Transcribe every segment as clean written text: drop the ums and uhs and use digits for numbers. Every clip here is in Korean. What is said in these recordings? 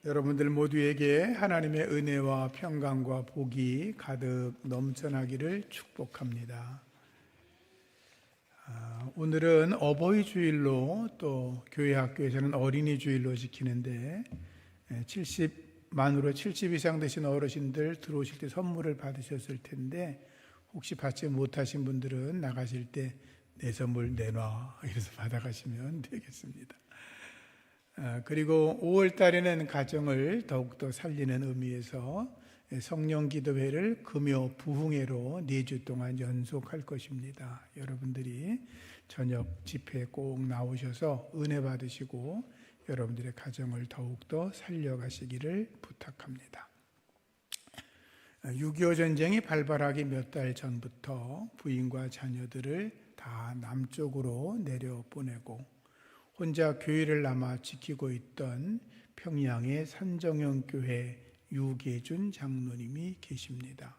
여러분들 모두에게 하나님의 은혜와 평강과 복이 가득 넘쳐나기를 축복합니다. 오늘은 어버이 주일로 또 교회 학교에서는 어린이 주일로 지키는데 70만으로 70 이상 되신 어르신들 들어오실 때 선물을 받으셨을 텐데 혹시 받지 못하신 분들은 나가실 때 내 선물 내놔 이래서 받아가시면 되겠습니다. 그리고 5월 달에는 가정을 더욱더 살리는 의미에서 성령 기도회를 금요 부흥회로 4주 동안 연속할 것입니다. 여러분들이 저녁 집회에 꼭 나오셔서 은혜 받으시고 여러분들의 가정을 더욱더 살려가시기를 부탁합니다. 6.25 전쟁이 발발하기 몇 달 전부터 부인과 자녀들을 다 남쪽으로 내려보내고 혼자 교회를 남아 지키고 있던 평양의 산정형 교회 유계준 장로님이 계십니다.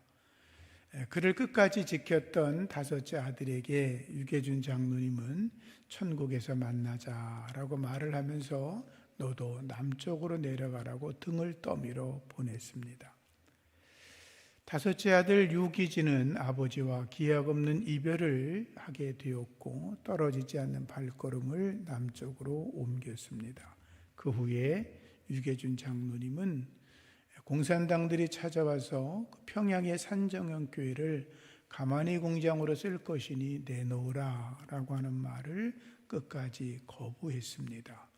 그를 끝까지 지켰던 5째 아들에게 유계준 장로님은 천국에서 만나자라고 말을 하면서 너도 남쪽으로 내려가라고 등을 떠밀어 보냈습니다. 5째 아들 유기진은 아버지와 기약 없는 이별을 하게 되었고 떨어지지 않는 발걸음을 남쪽으로 옮겼습니다. 그 후에 유계준 장로님은 공산당들이 찾아와서 평양의 산정형 교회를 가만히 공장으로 쓸 것이니 내놓으라 라고 하는 말을 끝까지 거부했습니다.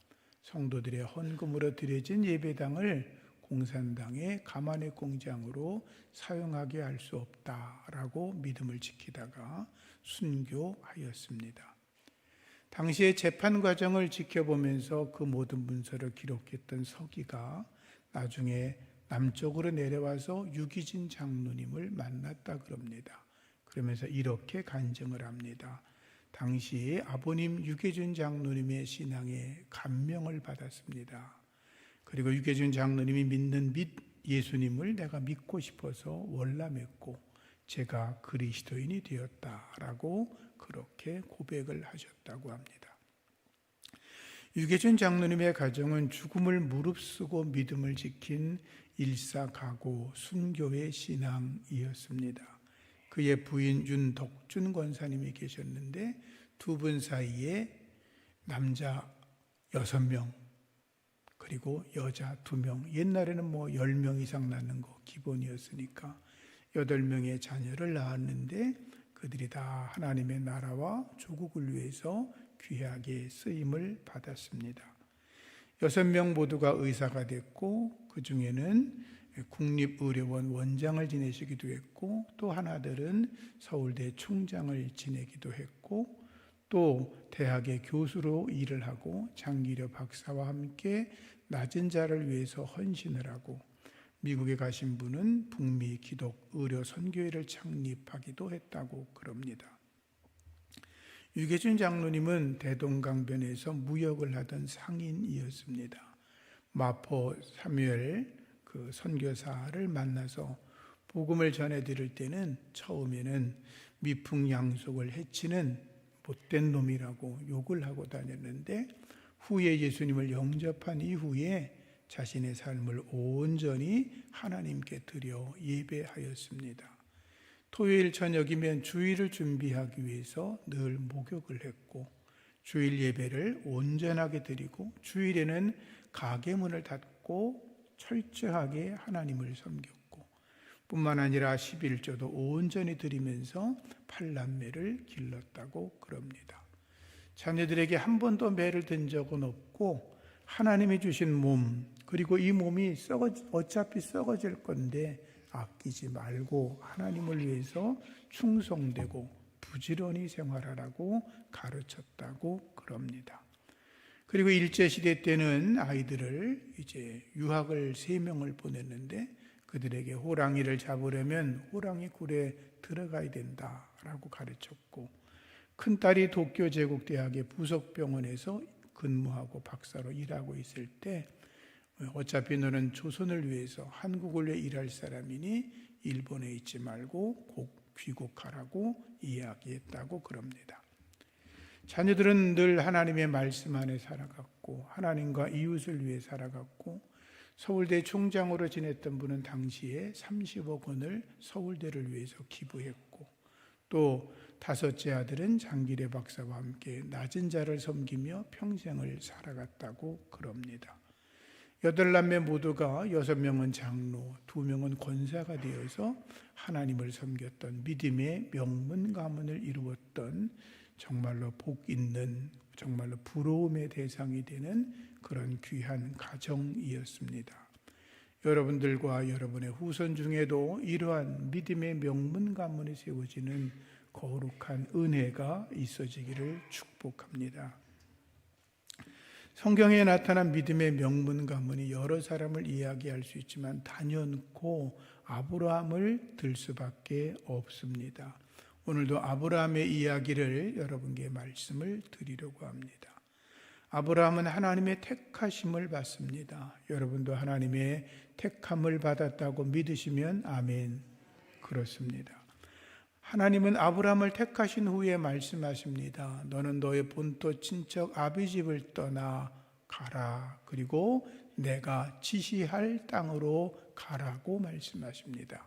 성도들의 헌금으로 드려진 예배당을 공산당의 가만히 공장으로 사용하게 할 수 없다라고 믿음을 지키다가 순교하였습니다. 당시의 재판 과정을 지켜보면서 그 모든 문서를 기록했던 서기가 나중에 남쪽으로 내려와서 유기진 장로님을 만났다 그럽니다. 그러면서 이렇게 간증을 합니다. 당시 아버님 유기진 장로님의 신앙에 감명을 받았습니다. 그리고 유계준 장로님이 믿는 예수님을 내가 믿고 싶어서 월남했고 제가 그리스도인이 되었다라고 그렇게 고백을 하셨다고 합니다. 유계준 장로님의 가정은 죽음을 무릅쓰고 믿음을 지킨 일사가고 순교의 신앙이었습니다. 그의 부인 윤덕준 권사님이 계셨는데 두 분 사이에 남자 6명 그리고 여자 2명, 옛날에는 10명 이상 낳는 거 기본이었으니까 8명의 자녀를 낳았는데 그들이 다 하나님의 나라와 조국을 위해서 귀하게 쓰임을 받았습니다. 6명 모두가 의사가 됐고 그 중에는 국립의료원 원장을 지내시기도 했고 또 하나들은 서울대 총장을 지내기도 했고 또 대학의 교수로 일을 하고 장기려 박사와 함께 낮은 자를 위해서 헌신을 하고 미국에 가신 분은 북미 기독 의료 선교회를 창립하기도 했다고 그럽니다. 유계준 장로님은 대동강변에서 무역을 하던 상인이었습니다. 마포 사무엘 그 선교사를 만나서 복음을 전해드릴 때는 처음에는 미풍양속을 해치는 못된 놈이라고 욕을 하고 다녔는데 후에 예수님을 영접한 이후에 자신의 삶을 온전히 하나님께 드려 예배하였습니다. 토요일 저녁이면 주일을 준비하기 위해서 늘 목욕을 했고 주일 예배를 온전하게 드리고 주일에는 가게 문을 닫고 철저하게 하나님을 섬겼고 뿐만 아니라 11조도 온전히 드리면서 8남매를 길렀다고 그럽니다. 자녀들에게 한 번도 매를 든 적은 없고 하나님이 주신 몸 그리고 이 몸이 어차피 썩어질 건데 아끼지 말고 하나님을 위해서 충성되고 부지런히 생활하라고 가르쳤다고 그럽니다. 그리고 일제시대 때는 아이들을 이제 유학을 3명을 보냈는데 그들에게 호랑이를 잡으려면 호랑이 굴에 들어가야 된다라고 가르쳤고 큰딸이 도쿄 제국대학의 부속병원에서 근무하고 박사로 일하고 있을 때 어차피 너는 조선을 위해서 한국을 위해 일할 사람이니 일본에 있지 말고 곧 귀국하라고 이야기했다고 그럽니다. 자녀들은 늘 하나님의 말씀 안에 살아갔고 하나님과 이웃을 위해 살아갔고 서울대 총장으로 지냈던 분은 당시에 30억 원을 서울대를 위해서 기부했고, 또 다섯째 아들은 장기래 박사와 함께 낮은 자를 섬기며 평생을 살아갔다고 그럽니다. 8남매 모두가 6명은 장로, 2명은 권사가 되어서 하나님을 섬겼던 믿음의 명문 가문을 이루었던 정말로 복 있는, 정말로 부러움의 대상이 되는 그런 귀한 가정이었습니다. 여러분들과 여러분의 후손 중에도 이러한 믿음의 명문 가문이 세워지는 거룩한 은혜가 있어지기를 축복합니다. 성경에 나타난 믿음의 명문 가문이 여러 사람을 이야기할 수 있지만 단연코 아브라함을 들 수밖에 없습니다. 오늘도 아브라함의 이야기를 여러분께 말씀을 드리려고 합니다. 아브라함은 하나님의 택하심을 받습니다. 여러분도 하나님의 택함을 받았다고 믿으시면 아멘. 그렇습니다. 하나님은 아브라함을 택하신 후에 말씀하십니다. 너는 너의 본토 친척 아비집을 떠나 가라. 그리고 내가 지시할 땅으로 가라고 말씀하십니다.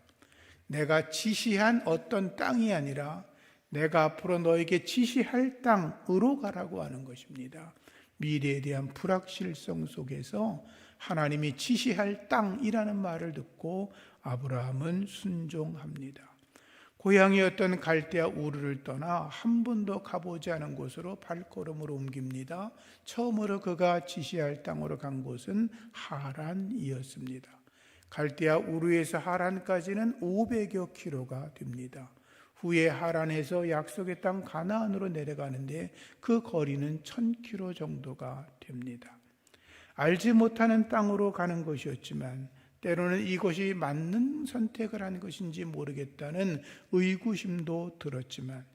내가 지시한 어떤 땅이 아니라 내가 앞으로 너에게 지시할 땅으로 가라고 하는 것입니다. 미래에 대한 불확실성 속에서 하나님이 지시할 땅이라는 말을 듣고 아브라함은 순종합니다. 고향이었던 갈대아 우르를 떠나 한 번도 가보지 않은 곳으로 발걸음을 옮깁니다. 처음으로 그가 지시할 땅으로 간 곳은 하란이었습니다. 갈대아 우르에서 하란까지는 500여 킬로가 됩니다. 후에 하란에서 약속의 땅 가나안으로 내려가는데 그 거리는 1000킬로 정도가 됩니다. 알지 못하는 땅으로 가는 것이었지만 때로는 이것이 맞는 선택을 한 것인지 모르겠다는 의구심도 들었지만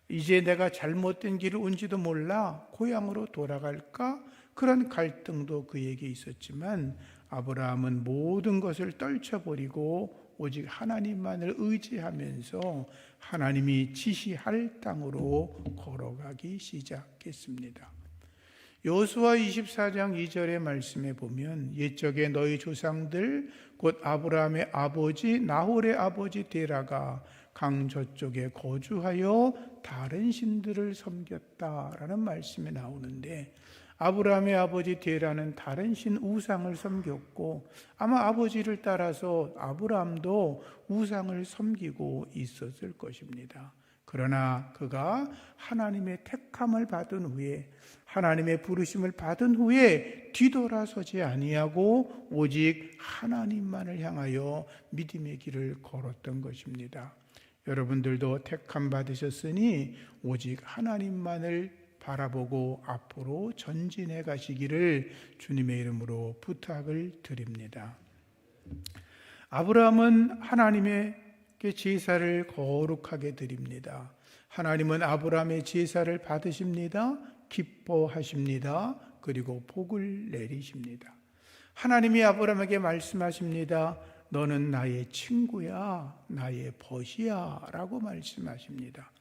이제 내가 잘못된 길을 온지도 몰라 고향으로 돌아갈까? 그런 갈등도 그에게 있었지만 아브라함은 모든 것을 떨쳐버리고 오직 하나님만을 의지하면서 하나님이 지시할 땅으로 걸어가기 시작했습니다. 여호수아 24장 2절의 말씀에 보면 옛적에 너희 조상들 곧 아브라함의 아버지 나홀의 아버지 데라가 강 저쪽에 거주하여 다른 신들을 섬겼다라는 말씀이 나오는데 아브라함의 아버지 데라는 다른 신 우상을 섬겼고 아마 아버지를 따라서 아브라함도 우상을 섬기고 있었을 것입니다. 그러나 그가 하나님의 택함을 받은 후에 하나님의 부르심을 받은 후에 뒤돌아서지 아니하고 오직 하나님만을 향하여 믿음의 길을 걸었던 것입니다. 여러분들도 택함 받으셨으니 오직 하나님만을 바라보고 앞으로 전진해 가시기를 주님의 이름으로 부탁을 드립니다. 아브라함은 하나님께 제사를 거룩하게 드립니다. 하나님은 아브라함의 제사를 받으십니다. 기뻐하십니다. 그리고 복을 내리십니다. 하나님이 아브라함에게 말씀하십니다. 너는 나의 친구야, 나의 벗이야 라고 말씀하십니다.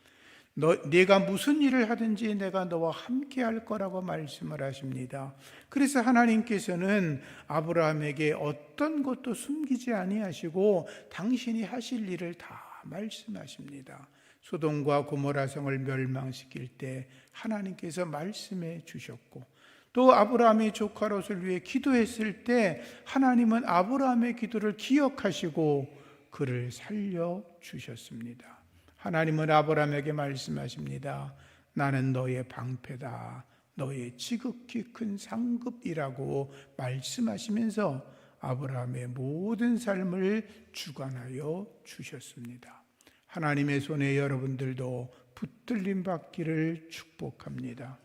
네가 무슨 일을 하든지 내가 너와 함께 할 거라고 말씀을 하십니다. 그래서 하나님께서는 아브라함에게 어떤 것도 숨기지 아니하시고 당신이 하실 일을 다 말씀하십니다. 소돔과 고모라 성을 멸망시킬 때 하나님께서 말씀해 주셨고 또 아브라함의 조카 롯을 위해 기도했을 때 하나님은 아브라함의 기도를 기억하시고 그를 살려주셨습니다. 하나님은 아브라함에게 말씀하십니다. 나는 너의 방패다. 너의 지극히 큰 상급이라고 말씀하시면서 아브라함의 모든 삶을 주관하여 주셨습니다. 하나님의 손에 여러분들도 붙들림 받기를 축복합니다.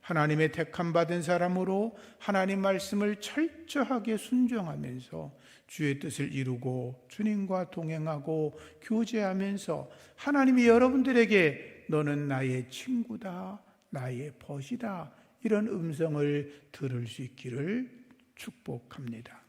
하나님의 택함 받은 사람으로 하나님 말씀을 철저하게 순종하면서 주의 뜻을 이루고 주님과 동행하고 교제하면서 하나님이 여러분들에게 너는 나의 친구다, 나의 벗이다 이런 음성을 들을 수 있기를 축복합니다.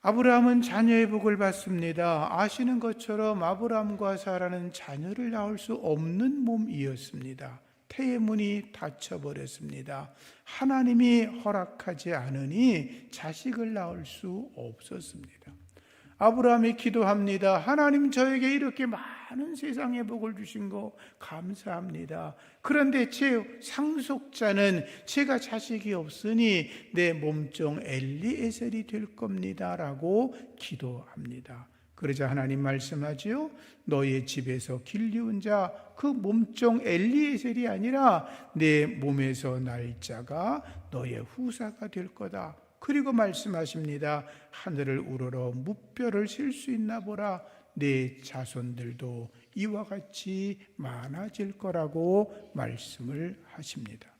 아브라함은 자녀의 복을 받습니다. 아시는 것처럼 아브라함과 사라는 자녀를 낳을 수 없는 몸이었습니다. 태의 문이 닫혀버렸습니다. 하나님이 허락하지 않으니 자식을 낳을 수 없었습니다. 아브라함이 기도합니다. 하나님, 저에게 이렇게 많은 세상의 복을 주신 거 감사합니다. 그런데 제 상속자는 제가 자식이 없으니 내 몸종 엘리에셀이 될 겁니다 라고 기도합니다. 그러자 하나님 말씀하지요. 너의 집에서 길리운 자, 그 몸종 엘리에셀이 아니라 내 몸에서 날 자가 너의 후사가 될 거다. 그리고 말씀하십니다. 하늘을 우러러 무뼈를 실 수 있나 보라. 내 자손들도 이와 같이 많아질 거라고 말씀을 하십니다.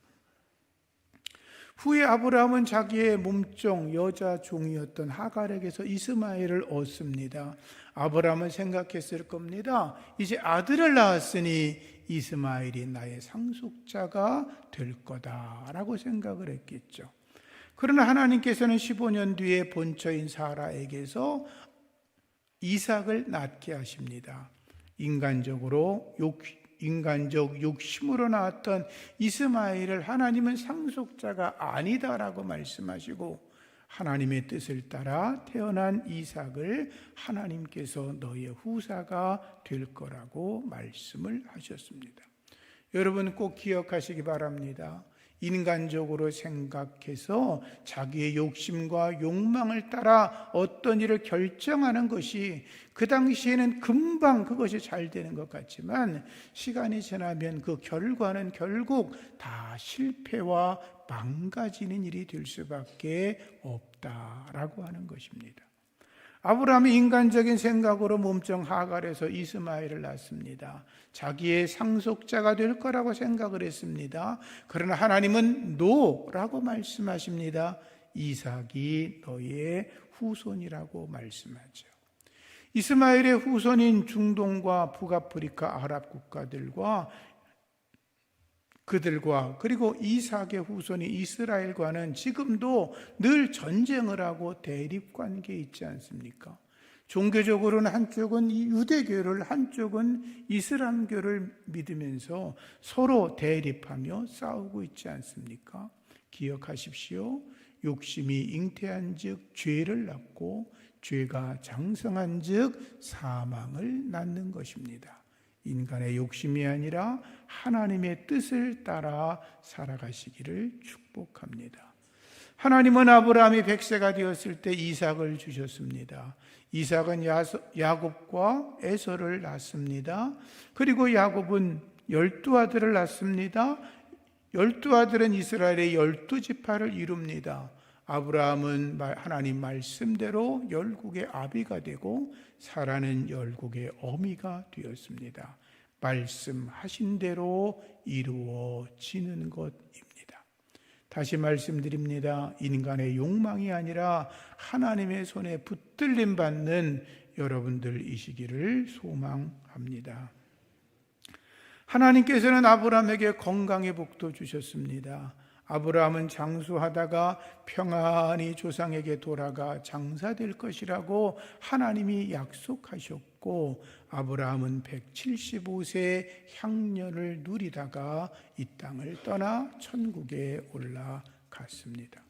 후에 아브라함은 자기의 몸종 여자 종이었던 하갈에게서 이스마엘을 얻습니다. 아브라함은 생각했을 겁니다. 이제 아들을 낳았으니 이스마엘이 나의 상속자가 될 거다라고 생각을 했겠죠. 그러나 하나님께서는 15년 뒤에 본처인 사라에게서 이삭을 낳게 하십니다. 인간적 욕심으로 낳았던 이스마엘을 하나님은 상속자가 아니다라고 말씀하시고, 하나님의 뜻을 따라 태어난 이삭을 하나님께서 너의 후사가 될 거라고 말씀을 하셨습니다. 여러분 꼭 기억하시기 바랍니다. 인간적으로 생각해서 자기의 욕심과 욕망을 따라 어떤 일을 결정하는 것이 그 당시에는 금방 그것이 잘 되는 것 같지만, 시간이 지나면 그 결과는 결국 다 실패와 망가지는 일이 될 수밖에 없다라고 하는 것입니다. 아브라함이 인간적인 생각으로 몸종 하갈에서 이스마엘을 낳습니다. 자기의 상속자가 될 거라고 생각을 했습니다. 그러나 하나님은 노라고 말씀하십니다. 이삭이 너의 후손이라고 말씀하죠. 이스마엘의 후손인 중동과 북아프리카 아랍 국가들과 그리고 이삭의 후손인 이스라엘과는 지금도 늘 전쟁을 하고 대립관계에 있지 않습니까? 종교적으로는 한쪽은 유대교를, 한쪽은 이슬람교를 믿으면서 서로 대립하며 싸우고 있지 않습니까? 기억하십시오. 욕심이 잉태한 즉 죄를 낳고, 죄가 장성한 즉 사망을 낳는 것입니다. 인간의 욕심이 아니라 하나님의 뜻을 따라 살아가시기를 축복합니다. 하나님은 아브라함이 100세가 되었을 때 이삭을 주셨습니다. 이삭은 야곱과 에서를 낳습니다. 그리고 야곱은 12아들을 낳습니다. 12아들은 이스라엘의 12지파를 이룹니다. 아브라함은 하나님 말씀대로 열국의 아비가 되고, 사라는 열국의 어미가 되었습니다. 말씀하신 대로 이루어지는 것입니다. 다시 말씀드립니다. 인간의 욕망이 아니라 하나님의 손에 붙들림 받는 여러분들이시기를 소망합니다. 하나님께서는 아브라함에게 건강의 복도 주셨습니다. 아브라함은 장수하다가 평안히 조상에게 돌아가 장사될 것이라고 하나님이 약속하셨고, 아브라함은 175세 향년을 누리다가 이 땅을 떠나 천국에 올라갔습니다.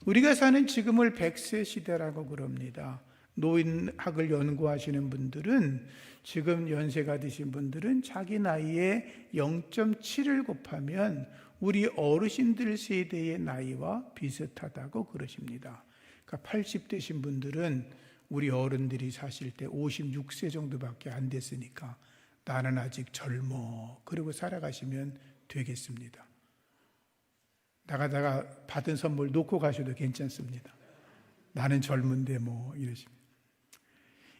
우리가 사는 지금을 100세 시대라고 그럽니다. 노인학을 연구하시는 분들은, 지금 연세가 드신 분들은 자기 나이에 0.7을 곱하면 우리 어르신들 세대의 나이와 비슷하다고 그러십니다. 그러니까 80 되신 분들은 우리 어른들이 사실 때 56세 정도밖에 안 됐으니까 나는 아직 젊어, 그러고 살아가시면 되겠습니다. 나가다가 받은 선물 놓고 가셔도 괜찮습니다. 나는 젊은데 뭐 이러십니다.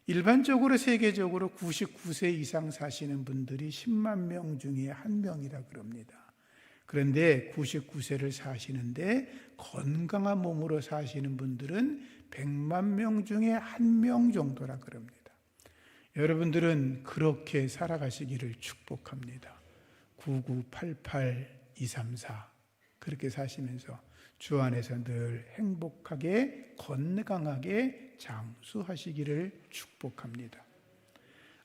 일반적으로 세계적으로 99세 이상 사시는 분들이 10만 명 중에 1명이라 그럽니다. 그런데 99세를 사시는데 건강한 몸으로 사시는 분들은 100만 명 중에 1명 정도라 그럽니다. 여러분들은 그렇게 살아가시기를 축복합니다. 9988234 그렇게 사시면서 주 안에서 늘 행복하게 건강하게 장수하시기를 축복합니다.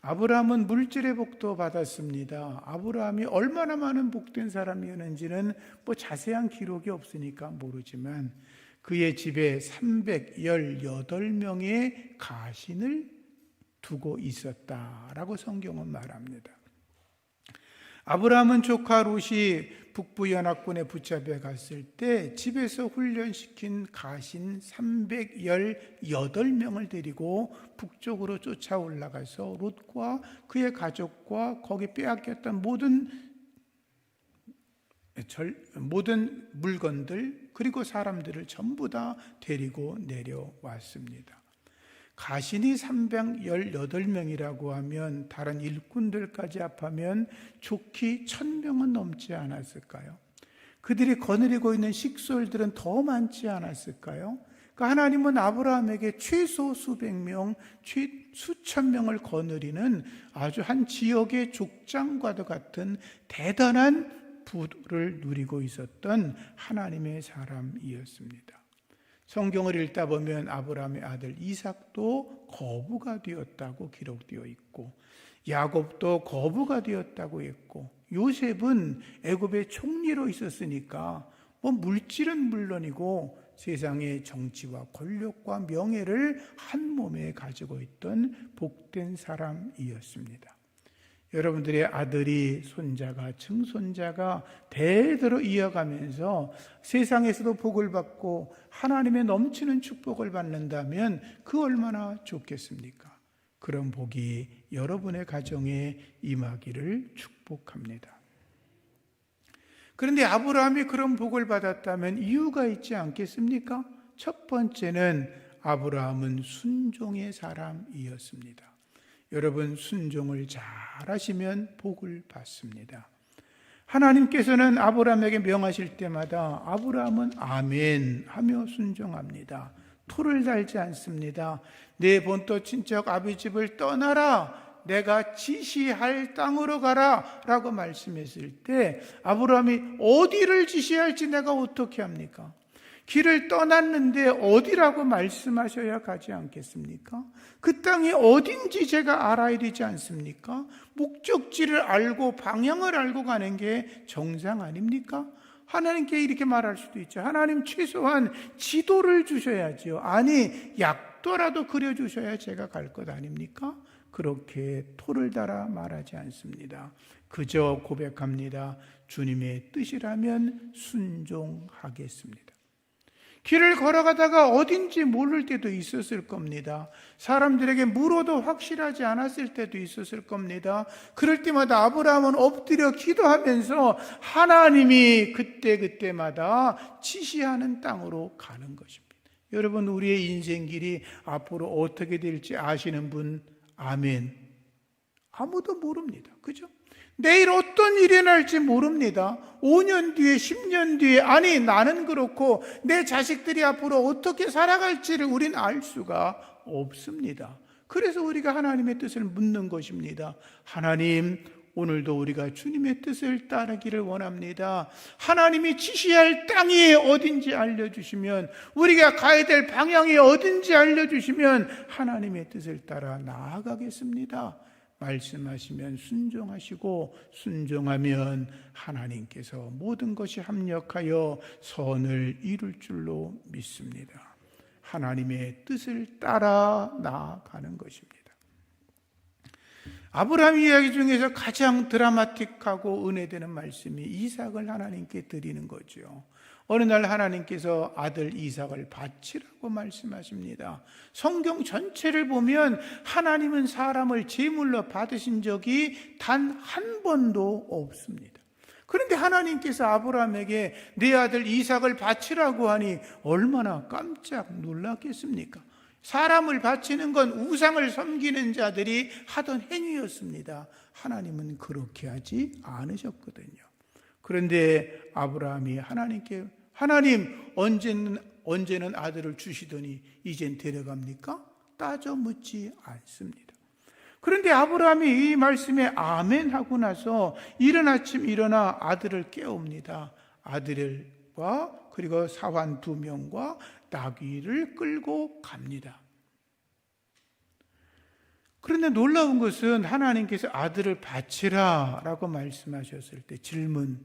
아브라함은 물질의 복도 받았습니다. 아브라함이 얼마나 많은 복된 사람이었는지는 자세한 기록이 없으니까 모르지만 그의 집에 318명의 가신을 두고 있었다라고 성경은 말합니다. 아브라함은 조카 롯이 북부 연합군에 붙잡혀 갔을 때 집에서 훈련시킨 가신 318명을 데리고 북쪽으로 쫓아 올라가서 롯과 그의 가족과 거기 빼앗겼던 모든 물건들 그리고 사람들을 전부 다 데리고 내려왔습니다. 가신이 318명이라고 하면 다른 일꾼들까지 합하면 좋기 1000명은 넘지 않았을까요? 그들이 거느리고 있는 식솔들은 더 많지 않았을까요? 그러니까 하나님은 아브라함에게 최소 수백 명, 수천 명을 거느리는 아주 한 지역의 족장과도 같은 대단한 부를 누리고 있었던 하나님의 사람이었습니다. 성경을 읽다 보면 아브라함의 아들 이삭도 거부가 되었다고 기록되어 있고 야곱도 거부가 되었다고 했고 요셉은 애굽의 총리로 있었으니까 물질은 물론이고 세상의 정치와 권력과 명예를 한 몸에 가지고 있던 복된 사람이었습니다. 여러분들의 아들이, 손자가, 증손자가 대대로 이어가면서 세상에서도 복을 받고 하나님의 넘치는 축복을 받는다면 그 얼마나 좋겠습니까? 그런 복이 여러분의 가정에 임하기를 축복합니다. 그런데 아브라함이 그런 복을 받았다면 이유가 있지 않겠습니까? 첫 번째는 아브라함은 순종의 사람이었습니다. 여러분, 순종을 잘 하시면 복을 받습니다. 하나님께서는 아브라함에게 명하실 때마다 아브라함은 아멘 하며 순종합니다. 토를 달지 않습니다. 내 본토 친척 아비 집을 떠나라, 내가 지시할 땅으로 가라 라고 말씀했을 때 아브라함이 어디를 지시할지 내가 어떻게 합니까? 길을 떠났는데 어디라고 말씀하셔야 가지 않겠습니까? 그 땅이 어딘지 제가 알아야 되지 않습니까? 목적지를 알고 방향을 알고 가는 게 정상 아닙니까? 하나님께 이렇게 말할 수도 있죠. 하나님 최소한 지도를 주셔야죠. 아니 약도라도 그려주셔야 제가 갈 것 아닙니까? 그렇게 토를 달아 말하지 않습니다. 그저 고백합니다. 주님의 뜻이라면 순종하겠습니다. 길을 걸어가다가 어딘지 모를 때도 있었을 겁니다. 사람들에게 물어도 확실하지 않았을 때도 있었을 겁니다. 그럴 때마다 아브라함은 엎드려 기도하면서 하나님이 그때마다 지시하는 땅으로 가는 것입니다. 여러분, 우리의 인생길이 앞으로 어떻게 될지 아시는 분? 아멘. 아무도 모릅니다. 그죠? 내일 어떤 일이 날지 모릅니다. 5년 뒤에, 10년 뒤에, 아니 나는 그렇고 내 자식들이 앞으로 어떻게 살아갈지를 우린 알 수가 없습니다. 그래서 우리가 하나님의 뜻을 묻는 것입니다. 하나님, 오늘도 우리가 주님의 뜻을 따르기를 원합니다. 하나님이 지시할 땅이 어딘지 알려주시면, 우리가 가야 될 방향이 어딘지 알려주시면 하나님의 뜻을 따라 나아가겠습니다. 말씀하시면 순종하시고, 순종하면 하나님께서 모든 것이 합력하여 선을 이룰 줄로 믿습니다. 하나님의 뜻을 따라 나아가는 것입니다. 아브라함 이야기 중에서 가장 드라마틱하고 은혜되는 말씀이 이삭을 하나님께 드리는 거죠. 어느 날 하나님께서 아들 이삭을 바치라고 말씀하십니다. 성경 전체를 보면 하나님은 사람을 제물로 받으신 적이 단 한 번도 없습니다. 그런데 하나님께서 아브라함에게 내 아들 이삭을 바치라고 하니 얼마나 깜짝 놀랐겠습니까? 사람을 바치는 건 우상을 섬기는 자들이 하던 행위였습니다. 하나님은 그렇게 하지 않으셨거든요. 그런데 아브라함이 하나님께, 하나님 언제는 아들을 주시더니 이젠 데려갑니까? 따져 묻지 않습니다. 그런데 아브라함이 이 말씀에 아멘 하고 나서 이른 아침 일어나 아들을 깨웁니다. 아들과 그리고 사환 2명과 나귀를 끌고 갑니다. 그런데 놀라운 것은 하나님께서 아들을 바치라 라고 말씀하셨을 때 질문,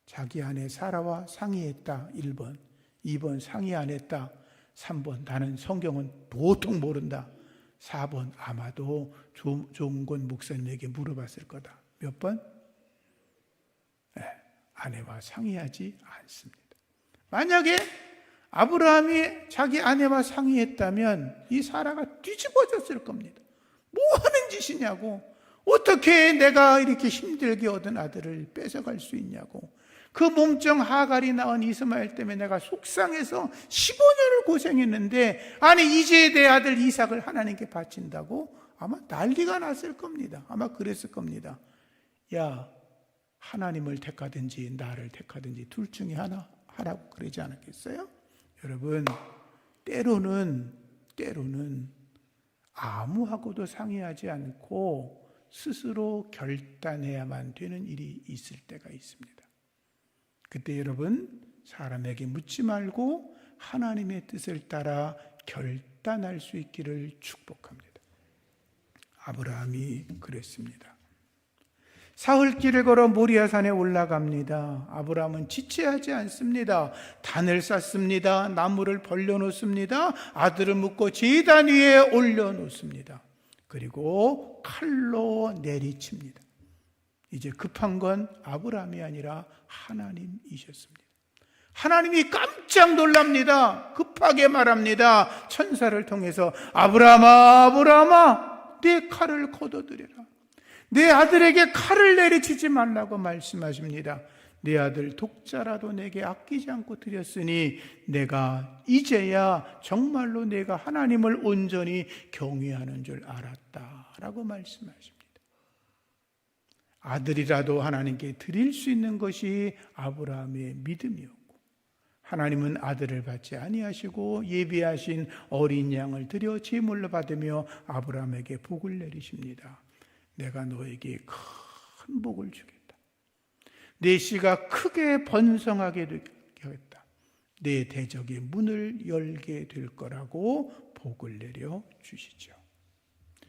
자기 아내 사라와 상의했다 1번, 2번 상의 안 했다 3번 나는 성경은 도통 모른다 4번 아마도 조은권 목사님에게 물어봤을 거다. 몇 번? 네, 아내와 상의하지 않습니다. 만약에 아브라함이 자기 아내와 상의했다면 이 사라가 뒤집어졌을 겁니다. 뭐 하는 짓이냐고, 어떻게 내가 이렇게 힘들게 얻은 아들을 뺏어갈 수 있냐고, 그 몸종 하갈이 낳은 이스마엘 때문에 내가 속상해서 15년을 고생했는데 아니 이제 내 아들 이삭을 하나님께 바친다고 아마 난리가 났을 겁니다. 아마 그랬을 겁니다. 야, 하나님을 택하든지 나를 택하든지 둘 중에 하나 하라고 그러지 않았겠어요? 여러분, 때로는 아무하고도 상의하지 않고 스스로 결단해야만 되는 일이 있을 때가 있습니다. 그때 여러분, 사람에게 묻지 말고 하나님의 뜻을 따라 결단할 수 있기를 축복합니다. 아브라함이 그랬습니다. 사흘길을 걸어 모리아산에 올라갑니다. 아브라함은 지체하지 않습니다. 단을 쌓습니다. 나무를 벌려놓습니다. 아들을 묶고 제단 위에 올려놓습니다. 그리고 칼로 내리칩니다. 이제 급한 건 아브라함이 아니라 하나님이셨습니다. 하나님이 깜짝 놀랍니다. 급하게 말합니다. 천사를 통해서 아브라함아, 아브라함아, 내 칼을 걷어들여라. 내 아들에게 칼을 내리치지 말라고 말씀하십니다. 내 아들 독자라도 내게 아끼지 않고 드렸으니 내가 이제야 정말로 내가 하나님을 온전히 경외하는 줄 알았다라고 말씀하십니다. 아들이라도 하나님께 드릴 수 있는 것이 아브라함의 믿음이었고, 하나님은 아들을 받지 아니하시고 예비하신 어린 양을 드려 제물로 받으며 아브라함에게 복을 내리십니다. 내가 너에게 큰 복을 주겠다. 내 씨가 크게 번성하게 되겠다. 내 대적의 문을 열게 될 거라고 복을 내려 주시죠.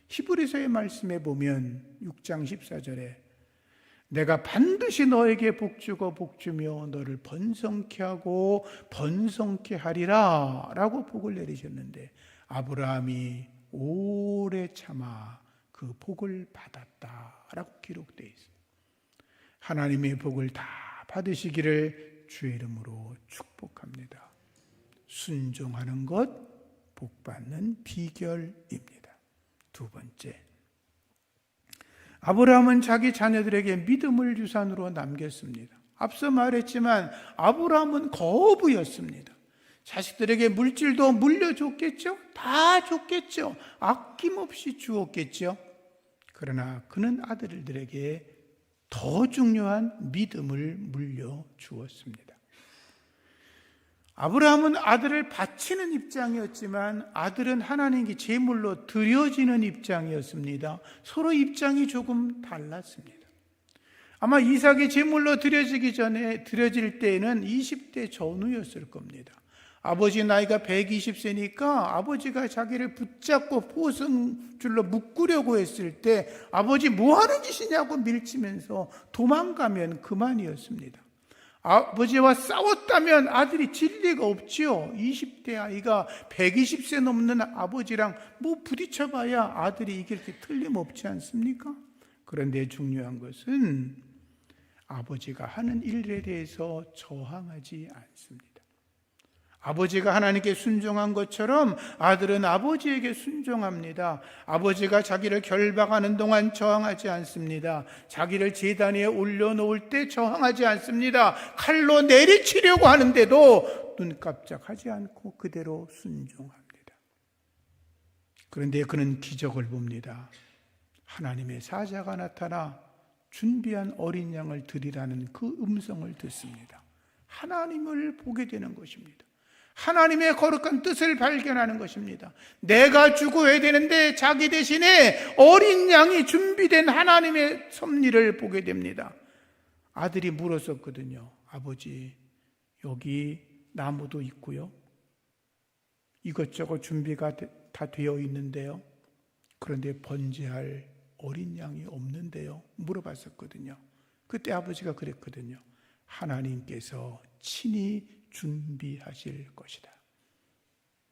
히브리서의 말씀에 보면 6장 14절에 내가 반드시 너에게 복주고 복주며 너를 번성케 하고 번성케 하리라 라고 복을 내리셨는데, 아브라함이 오래 참아 그 복을 받았다라고 기록되어 있습니다. 하나님의 복을 다 받으시기를 주의 이름으로 축복합니다. 순종하는 것, 복 받는 비결입니다. 두 번째, 아브라함은 자기 자녀들에게 믿음을 유산으로 남겼습니다. 앞서 말했지만 아브라함은 거부였습니다. 자식들에게 물질도 물려줬겠죠? 다 줬겠죠? 아낌없이 주었겠죠? 그러나 그는 아들들에게 더 중요한 믿음을 물려주었습니다. 아브라함은 아들을 바치는 입장이었지만 아들은 하나님께 제물로 드려지는 입장이었습니다. 서로 입장이 조금 달랐습니다. 아마 이삭이 제물로 드려질 때에는 20대 전후였을 겁니다. 아버지 나이가 120세니까 아버지가 자기를 붙잡고 포승줄로 묶으려고 했을 때 아버지 뭐 하는 짓이냐고 밀치면서 도망가면 그만이었습니다. 아버지와 싸웠다면 아들이 질 리가 없지요. 20대 아이가 120세 넘는 아버지랑 뭐 부딪혀봐야 아들이 이길 게 틀림없지 않습니까? 그런데 중요한 것은 아버지가 하는 일에 대해서 저항하지 않습니다. 아버지가 하나님께 순종한 것처럼 아들은 아버지에게 순종합니다. 아버지가 자기를 결박하는 동안 저항하지 않습니다. 자기를 제단 위에 올려놓을 때 저항하지 않습니다. 칼로 내리치려고 하는데도 눈 깜짝하지 않고 그대로 순종합니다. 그런데 그는 기적을 봅니다. 하나님의 사자가 나타나 준비한 어린 양을 드리라는 그 음성을 듣습니다. 하나님을 보게 되는 것입니다. 하나님의 거룩한 뜻을 발견하는 것입니다. 내가 죽어야 되는데 자기 대신에 어린 양이 준비된 하나님의 섭리를 보게 됩니다. 아들이 물었었거든요. 아버지, 여기 나무도 있고요. 이것저것 준비가 다 되어 있는데요. 그런데 번제할 어린 양이 없는데요? 물어봤었거든요. 그때 아버지가 그랬거든요. 하나님께서 친히 준비하실 것이다.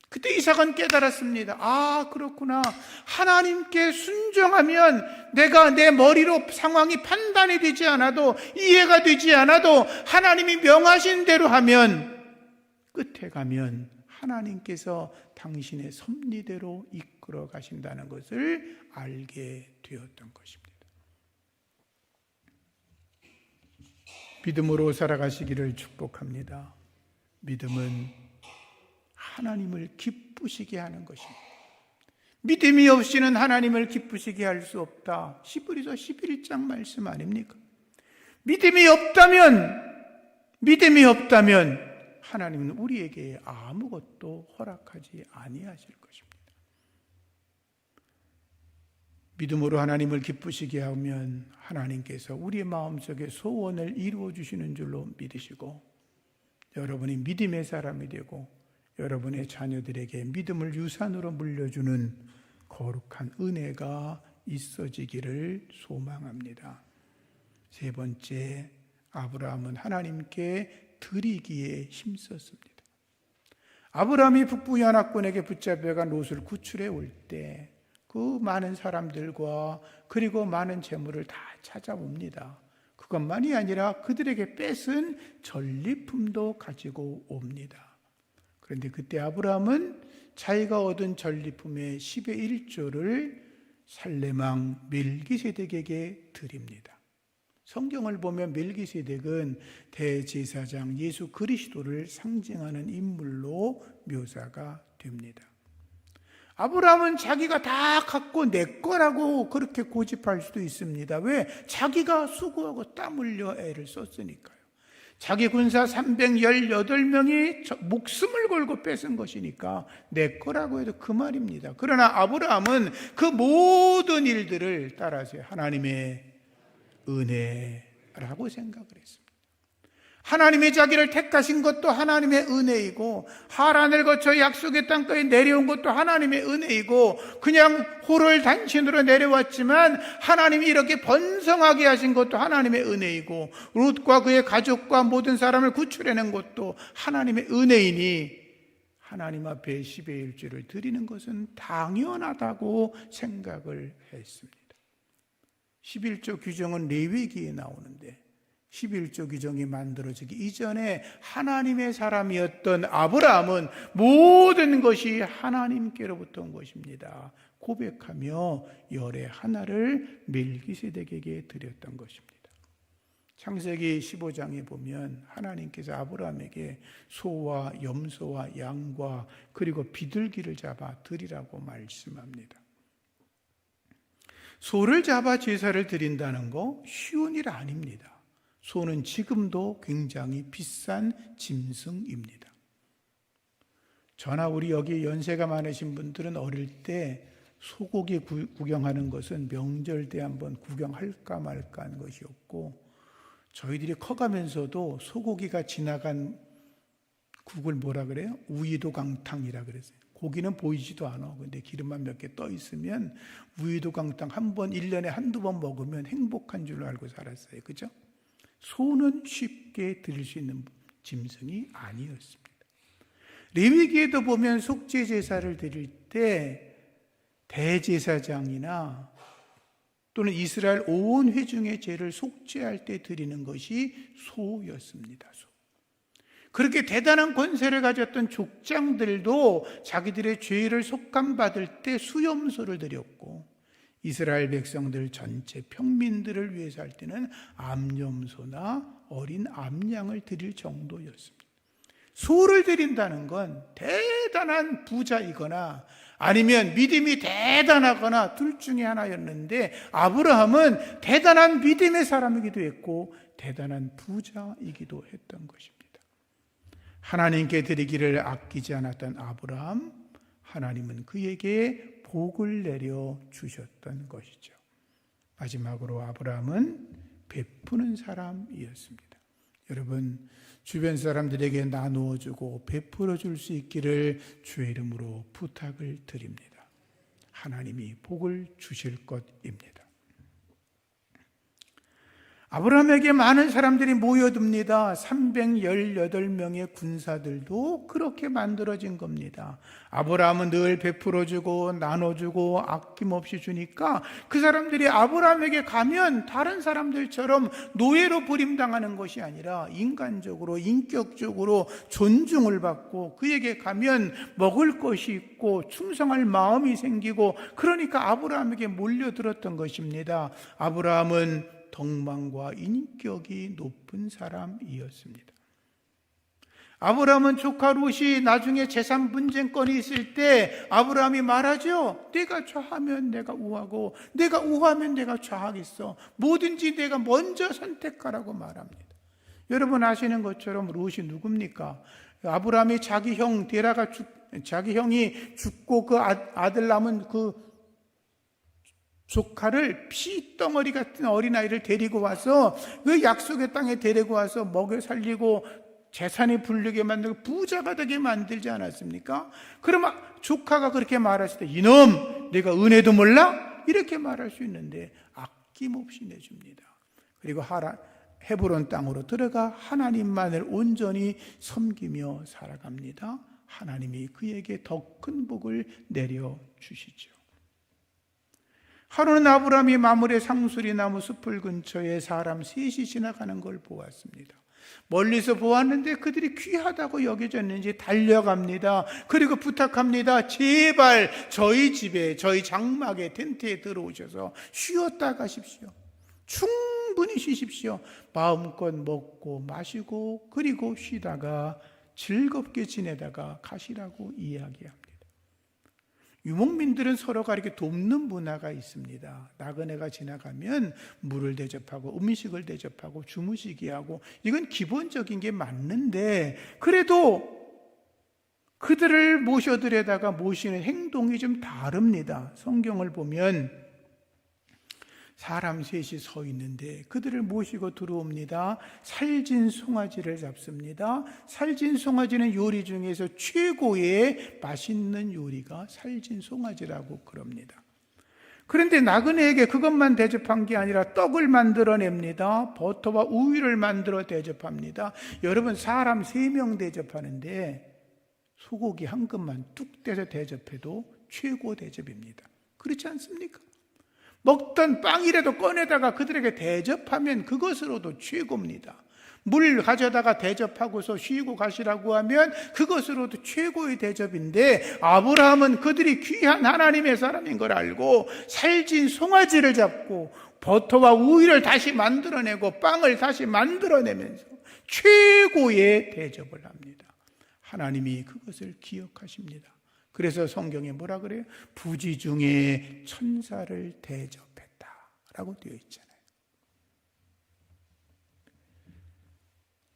그때 이삭은 깨달았습니다. 아, 그렇구나. 하나님께 순종하면 내가 내 머리로 상황이 판단이 되지 않아도, 이해가 되지 않아도 하나님이 명하신 대로 하면, 끝에 가면 하나님께서 당신의 섭리대로 이끌어 가신다는 것을 알게 되었던 것입니다. 믿음으로 살아가시기를 축복합니다. 믿음은 하나님을 기쁘시게 하는 것입니다. 믿음이 없이는 하나님을 기쁘시게 할 수 없다. 히브리서 11장 말씀 아닙니까? 믿음이 없다면 하나님은 우리에게 아무것도 허락하지 아니하실 것입니다. 믿음으로 하나님을 기쁘시게 하면 하나님께서 우리의 마음속에 소원을 이루어 주시는 줄로 믿으시고, 여러분이 믿음의 사람이 되고 여러분의 자녀들에게 믿음을 유산으로 물려주는 거룩한 은혜가 있어지기를 소망합니다. 세 번째, 아브라함은 하나님께 드리기에 힘썼습니다. 아브라함이 북부 연합군에게 붙잡혀간 롯을 구출해 올 때 그 많은 사람들과 그리고 많은 재물을 다 찾아옵니다. 그것만이 아니라 그들에게 뺏은 전리품도 가지고 옵니다. 그런데 그때 아브라함은 자기가 얻은 전리품의 10의 1조를 살레망 멜기세덱에게 드립니다. 성경을 보면 멜기세덱은 대제사장 예수 그리스도를 상징하는 인물로 묘사가 됩니다. 아브라함은 자기가 다 갖고 내 거라고 그렇게 고집할 수도 있습니다. 왜? 자기가 수고하고 땀 흘려 애를 썼으니까요. 자기 군사 318명이 목숨을 걸고 뺏은 것이니까 내 거라고 해도 그 말입니다. 그러나 아브라함은 그 모든 일들을 따라서 하나님의 은혜라고 생각을 했습니다. 하나님이 자기를 택하신 것도 하나님의 은혜이고, 하란을 거쳐 약속의 땅까지 내려온 것도 하나님의 은혜이고, 그냥 호를 단신으로 내려왔지만 하나님이 이렇게 번성하게 하신 것도 하나님의 은혜이고, 롯과 그의 가족과 모든 사람을 구출해낸 것도 하나님의 은혜이니 하나님 앞에 10의 1조를 드리는 것은 당연하다고 생각을 했습니다. 11조 규정은 레위기에 나오는데 11조 규정이 만들어지기 이전에 하나님의 사람이었던 아브라함은 모든 것이 하나님께로부터 온 것입니다 고백하며 열의 하나를 멜기세덱에게 드렸던 것입니다. 창세기 15장에 보면 하나님께서 아브라함에게 소와 염소와 양과 그리고 비둘기를 잡아 드리라고 말씀합니다. 소를 잡아 제사를 드린다는 거 쉬운 일 아닙니다. 소는 지금도 굉장히 비싼 짐승입니다. 저나 우리 여기 연세가 많으신 분들은 어릴 때 소고기 구경하는 것은 명절 때 한번 구경할까 말까 하는 것이었고, 저희들이 커가면서도 소고기가 지나간 국을 뭐라 그래요? 우이도강탕이라 그랬어요. 고기는 보이지도 않아. 근데 기름만 몇 개 떠 있으면 우이도강탕 한 번, 1년에 한두 번 먹으면 행복한 줄로 알고 살았어요. 그죠? 소는 쉽게 드릴 수 있는 짐승이 아니었습니다. 레위기에도 보면 속죄 제사를 드릴 때 대제사장이나 또는 이스라엘 온 회중의 죄를 속죄할 때 드리는 것이 소였습니다. 소. 그렇게 대단한 권세를 가졌던 족장들도 자기들의 죄를 속감받을 때 수염소를 드렸고, 이스라엘 백성들 전체 평민들을 위해서 할 때는 암염소나 어린 암양을 드릴 정도였습니다. 소를 드린다는 건 대단한 부자이거나 아니면 믿음이 대단하거나 둘 중에 하나였는데, 아브라함은 대단한 믿음의 사람이기도 했고 대단한 부자이기도 했던 것입니다. 하나님께 드리기를 아끼지 않았던 아브라함, 하나님은 그에게 복을 내려 주셨던 것이죠. 마지막으로 아브라함은 베푸는 사람이었습니다. 여러분, 주변 사람들에게 나누어 주고 베풀어 줄 수 있기를 주의 이름으로 부탁을 드립니다. 하나님이 복을 주실 것입니다. 아브라함에게 많은 사람들이 모여듭니다. 318명의 군사들도 그렇게 만들어진 겁니다. 아브라함은 늘 베풀어주고 나눠주고 아낌없이 주니까 그 사람들이 아브라함에게 가면 다른 사람들처럼 노예로 버림당하는 것이 아니라 인간적으로 인격적으로 존중을 받고 그에게 가면 먹을 것이 있고 충성할 마음이 생기고 그러니까 아브라함에게 몰려들었던 것입니다. 아브라함은 덕망과 인격이 높은 사람이었습니다. 아브라함은 조카 롯이 나중에 재산 분쟁권이 있을 때 아브라함이 말하죠. 내가 좌하면 내가 우하고 내가 우하면 내가 좌하겠어. 뭐든지 내가 먼저 선택하라고 말합니다. 여러분 아시는 것처럼 롯이 누굽니까? 아브라함이 자기 형 데라가 자기 형이 죽고 그 아들 남은 그 조카를 피덩어리 같은 어린아이를 데리고 와서 그 약속의 땅에 데리고 와서 먹여 살리고 재산이 불리게 만들고 부자가 되게 만들지 않았습니까? 그러면 조카가 그렇게 말했을 때 이놈 내가 은혜도 몰라? 이렇게 말할 수 있는데 아낌없이 내줍니다. 그리고 헤브론 땅으로 들어가 하나님만을 온전히 섬기며 살아갑니다. 하나님이 그에게 더 큰 복을 내려주시죠. 하루는 아브라함이 마므레 상수리 나무 숲을 근처에 사람 셋이 지나가는 걸 보았습니다. 멀리서 보았는데 그들이 귀하다고 여겨졌는지 달려갑니다. 그리고 부탁합니다. 제발 저희 집에 저희 장막의 텐트에 들어오셔서 쉬었다 가십시오. 충분히 쉬십시오. 마음껏 먹고 마시고 그리고 쉬다가 즐겁게 지내다가 가시라고 이야기합니다. 유목민들은 서로가 이렇게 돕는 문화가 있습니다. 나그네가 지나가면 물을 대접하고 음식을 대접하고 주무시게 하고 이건 기본적인 게 맞는데 그래도 그들을 모셔드려다가 모시는 행동이 좀 다릅니다. 성경을 보면 사람 셋이 서 있는데 그들을 모시고 들어옵니다. 살진 송아지를 잡습니다. 살진 송아지는 요리 중에서 최고의 맛있는 요리가 살진 송아지라고 그럽니다. 그런데 나그네에게 그것만 대접한 게 아니라 떡을 만들어냅니다. 버터와 우유를 만들어 대접합니다. 여러분 사람 3명 대접하는데 소고기 한 근만 뚝 떼서 대접해도 최고 대접입니다. 그렇지 않습니까? 먹던 빵이라도 꺼내다가 그들에게 대접하면 그것으로도 최고입니다. 물 가져다가 대접하고서 쉬고 가시라고 하면 그것으로도 최고의 대접인데 아브라함은 그들이 귀한 하나님의 사람인 걸 알고 살진 송아지를 잡고 버터와 우유를 다시 만들어내고 빵을 다시 만들어내면서 최고의 대접을 합니다. 하나님이 그것을 기억하십니다. 그래서 성경에 뭐라 그래요? 부지 중에 천사를 대접했다 라고 되어 있잖아요.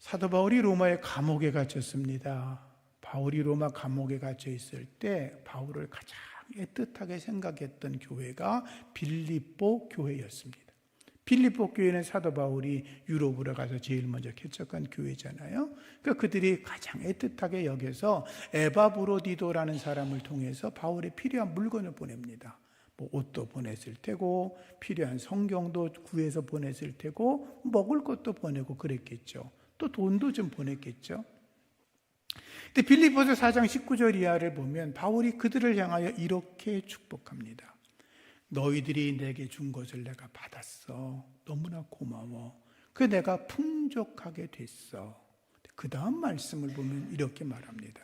사도 바울이 로마의 감옥에 갇혔습니다. 바울이 로마 감옥에 갇혀 있을 때 바울을 가장 애틋하게 생각했던 교회가 빌립보 교회였습니다. 빌립보 교회는 사도 바울이 유럽으로 가서 제일 먼저 개척한 교회잖아요. 그러니까 그들이 가장 애틋하게 여겨서 에바브로디도라는 사람을 통해서 바울에 필요한 물건을 보냅니다. 뭐 옷도 보냈을 테고 필요한 성경도 구해서 보냈을 테고 먹을 것도 보내고 그랬겠죠. 또 돈도 좀 보냈겠죠. 근데 빌립보서 4장 19절 이하를 보면 바울이 그들을 향하여 이렇게 축복합니다. 너희들이 내게 준 것을 내가 받았어. 너무나 고마워. 그 내가 풍족하게 됐어. 그 다음 말씀을 보면 이렇게 말합니다.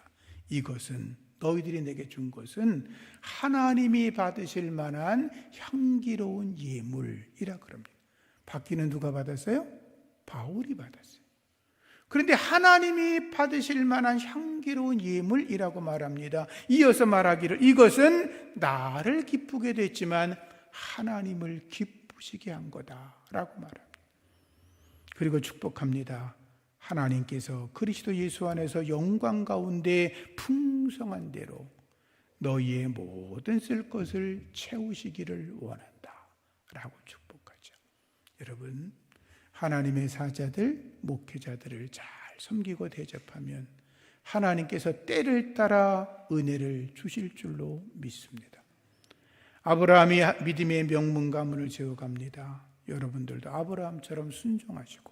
이것은 너희들이 내게 준 것은 하나님이 받으실 만한 향기로운 예물이라 그럽니다. 받기는 누가 받았어요? 바울이 받았어요. 그런데 하나님이 받으실 만한 향기로운 예물이라고 말합니다. 이어서 말하기를 이것은 나를 기쁘게 됐지만 하나님을 기쁘시게 한 거다라고 말합니다. 그리고 축복합니다. 하나님께서 그리스도 예수 안에서 영광 가운데 풍성한 대로 너희의 모든 쓸 것을 채우시기를 원한다 라고 축복하죠. 여러분 하나님의 사자들, 목회자들을 잘 섬기고 대접하면 하나님께서 때를 따라 은혜를 주실 줄로 믿습니다. 아브라함이 믿음의 명문 가문을 지어갑니다. 여러분들도 아브라함처럼 순종하시고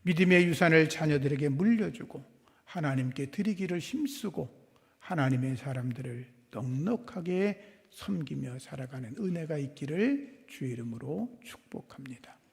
믿음의 유산을 자녀들에게 물려주고 하나님께 드리기를 힘쓰고 하나님의 사람들을 넉넉하게 섬기며 살아가는 은혜가 있기를 주의 이름으로 축복합니다.